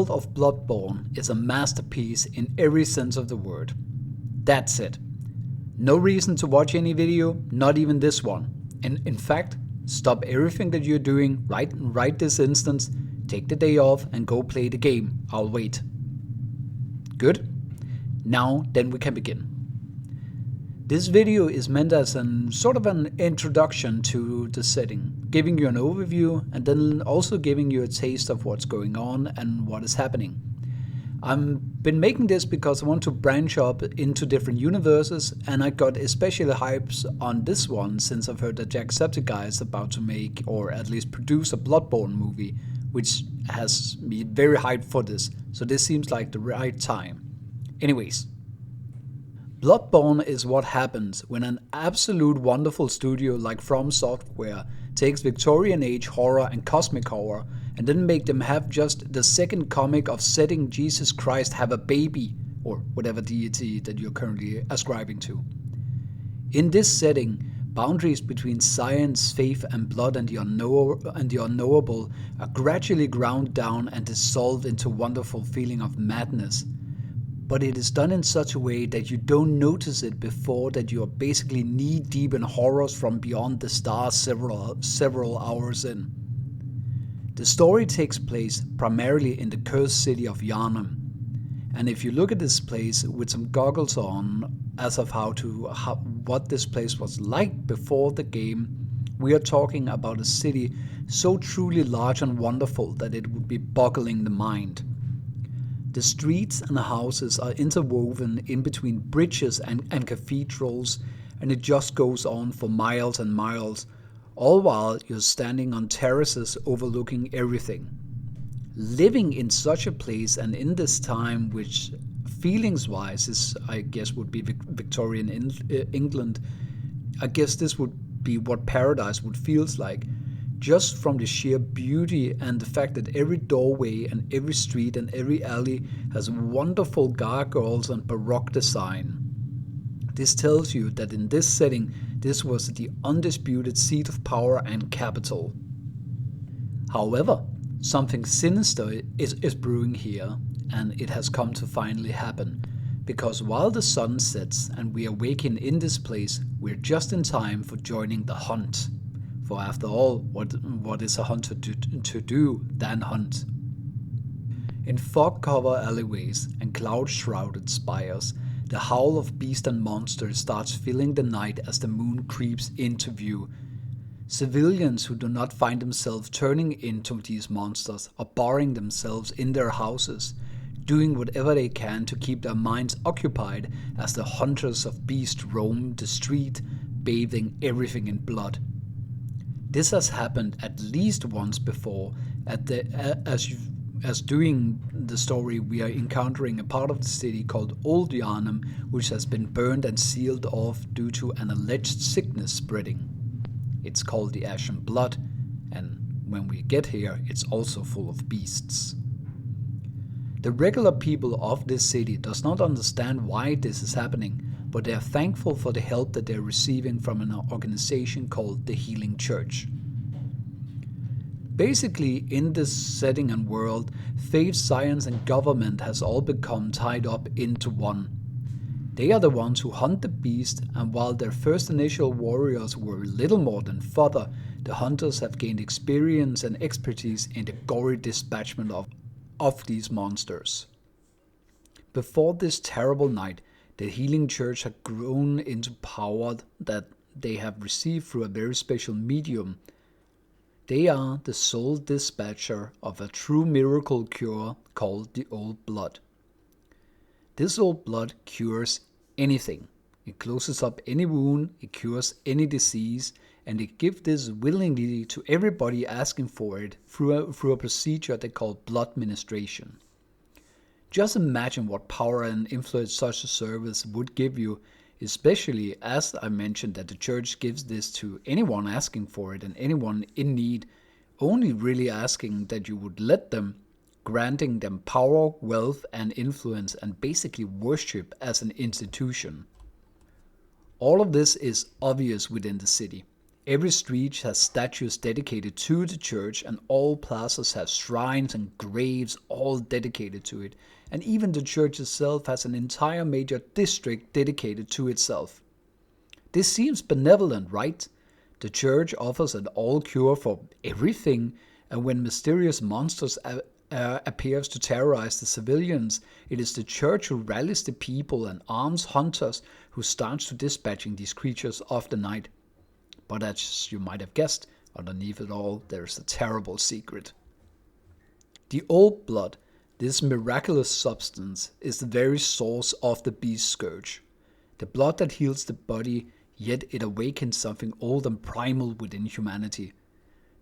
world of Bloodborne is a masterpiece in every sense of the word. That's it. No reason to watch any video, not even this one. And in fact, stop everything that you're doing right this instant, take the day off and go play the game. I'll wait. Good? Now then we can begin. This video is meant as an sort of an introduction to the setting, giving you an overview and then also giving you a taste of what's going on and what is happening. I've been making this because I want to branch up into different universes, and I got especially hypes on this one since I've heard that Jacksepticeye is about to make, or at least produce, a Bloodborne movie, which has me very hyped for this, so this seems like the right time. Anyways, Bloodborne is what happens when an absolute wonderful studio like From Software takes Victorian age horror and cosmic horror and then make them have just the second comic of setting Jesus Christ have a baby, or whatever deity that you're currently ascribing to. In this setting, boundaries between science, faith and blood and the unknowable are gradually ground down and dissolved into a wonderful feeling of madness. But it is done in such a way that you don't notice it before that you are basically knee-deep in horrors from beyond the stars several hours in. The story takes place primarily in the cursed city of Yharnam, and if you look at this place with some goggles on as of what this place was like before the game, we are talking about a city so truly large and wonderful that it would be boggling the mind. The streets and the houses are interwoven in between bridges and cathedrals, and it just goes on for miles and miles, all while you're standing on terraces overlooking everything. Living in such a place and in this time, which feelings-wise is, I guess, would be Victorian England, I guess this would be what paradise would feels like. Just from the sheer beauty and the fact that every doorway and every street and every alley has wonderful gargoyles and baroque design. This tells you that in this setting, this was the undisputed seat of power and capital. However, something sinister is brewing here, and it has come to finally happen. Because while the sun sets and we awaken in this place, we're just in time for joining the hunt. For after all, what is a hunter to do than hunt? In fog-covered alleyways and cloud-shrouded spires, the howl of beast and monster starts filling the night as the moon creeps into view. Civilians who do not find themselves turning into these monsters are barring themselves in their houses, doing whatever they can to keep their minds occupied as the hunters of beasts roam the street, bathing everything in blood. This has happened at least once before. As doing the story, we are encountering a part of the city called Old Yharnam, which has been burned and sealed off due to an alleged sickness spreading. It's called the Ashen Blood, and when we get here, it's also full of beasts. The regular people of this city does not understand why this is happening, but they are thankful for the help that they are receiving from an organization called the Healing Church. Basically, in this setting and world, faith, science and government has all become tied up into one. They are the ones who hunt the beast, and while their first initial warriors were little more than fodder, the hunters have gained experience and expertise in the gory dispatchment of these monsters. Before this terrible night, the Healing Church had grown into power that they have received through a very special medium. They are the sole dispatcher of a true miracle cure called the Old Blood. This Old Blood cures anything. It closes up any wound, it cures any disease, and it gives this willingly to everybody asking for it through a procedure they call blood ministration. Just imagine what power and influence such a service would give you, especially as I mentioned that the church gives this to anyone asking for it and anyone in need, only really asking that you would let them, granting them power, wealth and influence and basically worship as an institution. All of this is obvious within the city. Every street has statues dedicated to the church, and all plazas have shrines and graves all dedicated to it. And even the church itself has an entire major district dedicated to itself. This seems benevolent, right? The church offers an all cure for everything, and when mysterious monsters appears to terrorize the civilians, it is the church who rallies the people and arms hunters who starts to dispatching these creatures of the night. But as you might have guessed, underneath it all, there's a terrible secret. The old blood, this miraculous substance, is the very source of the beast scourge. The blood that heals the body, yet it awakens something old and primal within humanity.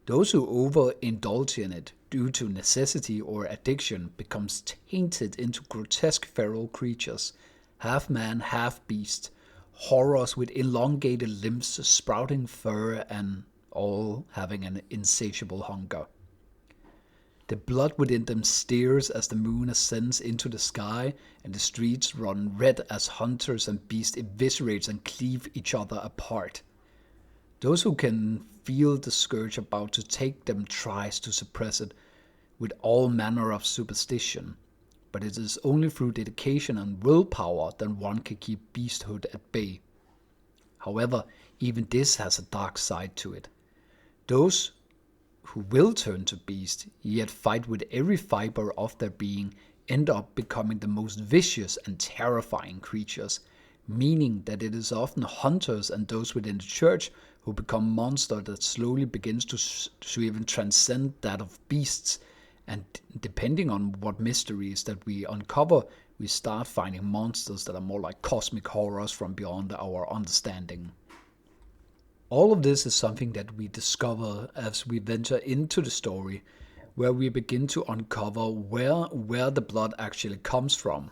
Those who overindulge in it due to necessity or addiction becomes tainted into grotesque feral creatures, half man, half beast, horrors with elongated limbs, sprouting fur, and all having an insatiable hunger. The blood within them steers as the moon ascends into the sky, and the streets run red as hunters and beasts eviscerate and cleave each other apart. Those who can feel the scourge about to take them tries to suppress it with all manner of superstition, but it is only through dedication and willpower that one can keep beasthood at bay. However, even this has a dark side to it. Those who will turn to beast, yet fight with every fiber of their being, end up becoming the most vicious and terrifying creatures, meaning that it is often hunters and those within the church who become monsters that slowly begins to even transcend that of beasts. And depending on what mysteries that we uncover, we start finding monsters that are more like cosmic horrors from beyond our understanding. All of this is something that we discover as we venture into the story, where we begin to uncover where the blood actually comes from.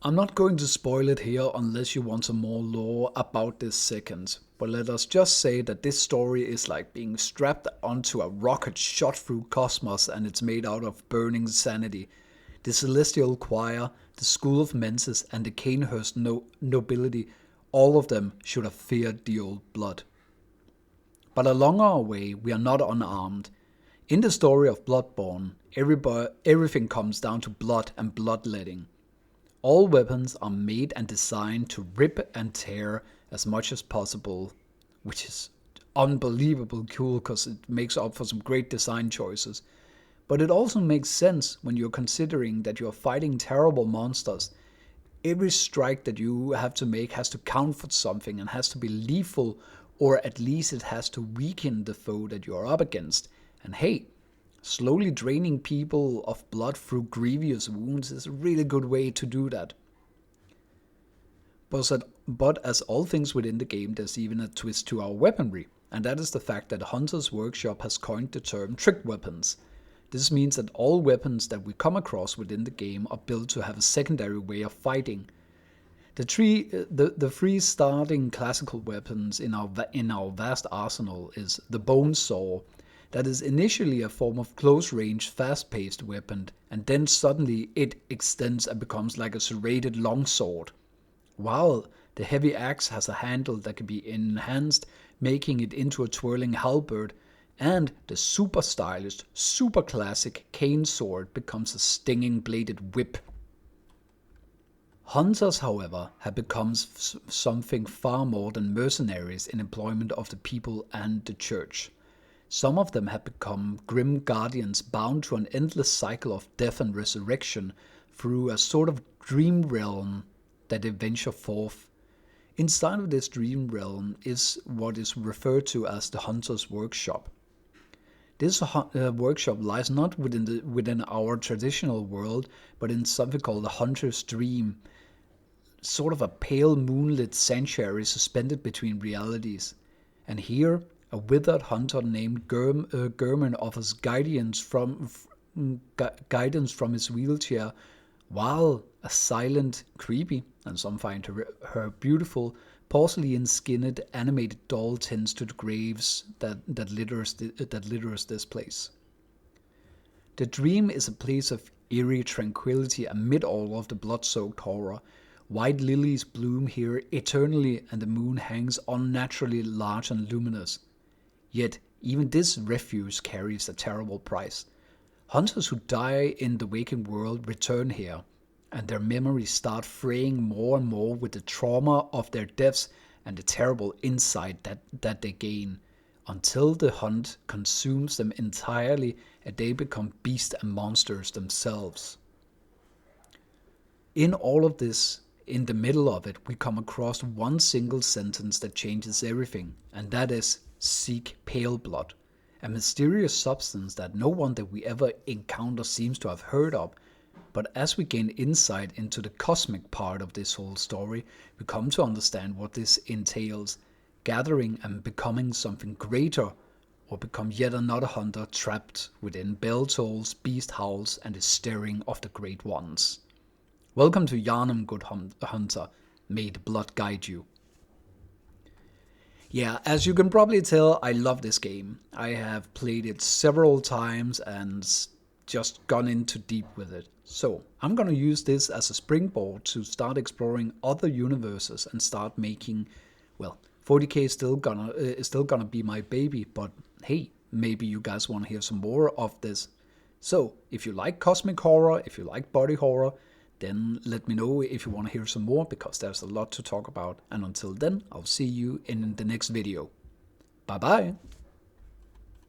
I'm not going to spoil it here unless you want some more lore about this second, but let us just say that this story is like being strapped onto a rocket shot through cosmos, and it's made out of burning sanity. The Celestial Choir, the School of Menses, and the Canehurst nobility, all of them should have feared the old blood. But along our way, we are not unarmed. In the story of Bloodborne, everything comes down to blood and bloodletting. All weapons are made and designed to rip and tear as much as possible, which is unbelievably cool because it makes up for some great design choices. But it also makes sense when you're considering that you're fighting terrible monsters. Every strike that you have to make has to count for something and has to be lethal, or at least it has to weaken the foe that you're up against. And hey, slowly draining people of blood through grievous wounds is a really good way to do that. But as all things within the game, there's even a twist to our weaponry, and that is the fact that Hunter's Workshop has coined the term trick weapons. This means that all weapons that we come across within the game are built to have a secondary way of fighting. The three starting classical weapons in our vast arsenal is the bone saw, that is initially a form of close-range, fast-paced weapon, and then suddenly it extends and becomes like a serrated longsword. While the heavy axe has a handle that can be enhanced, making it into a twirling halberd, and the super stylish, super classic cane sword becomes a stinging bladed whip. Hunters, however, have become something far more than mercenaries in employment of the people and the church. Some of them have become grim guardians bound to an endless cycle of death and resurrection through a sort of dream realm that they venture forth. Inside of this dream realm is what is referred to as the Hunter's Workshop. This workshop lies not within our traditional world, but in something called the Hunter's Dream, sort of a pale moonlit sanctuary suspended between realities. And here, a withered hunter named German offers guidance from his wheelchair, while a silent, creepy, and some find her beautiful, porcelain-skinned animated doll tends to the graves that litters this place. The dream is a place of eerie tranquility amid all of the blood-soaked horror, White lilies bloom here eternally and the moon hangs unnaturally large and luminous. Yet even this refuse carries a terrible price. Hunters who die in the waking world return here, and their memories start fraying more and more with the trauma of their deaths and the terrible insight that they gain, until the hunt consumes them entirely and they become beasts and monsters themselves. In all of this, in the middle of it, we come across one single sentence that changes everything, and that is, seek pale blood, a mysterious substance that no one that we ever encounter seems to have heard of. But as we gain insight into the cosmic part of this whole story, we come to understand what this entails, gathering and becoming something greater, or become yet another hunter trapped within bell tolls, beast howls, and the staring of the great ones. Welcome to Yharnam, good hunter. May the blood guide you. Yeah, as you can probably tell, I love this game. I have played it several times and just gone into deep with it. So I'm gonna use this as a springboard to start exploring other universes and start making, well, 40k is still gonna be my baby, but hey, maybe you guys want to hear some more of this. So if you like cosmic horror, if you like body horror, then let me know if you want to hear some more, because there's a lot to talk about. And until then, I'll see you in the next video. Bye bye.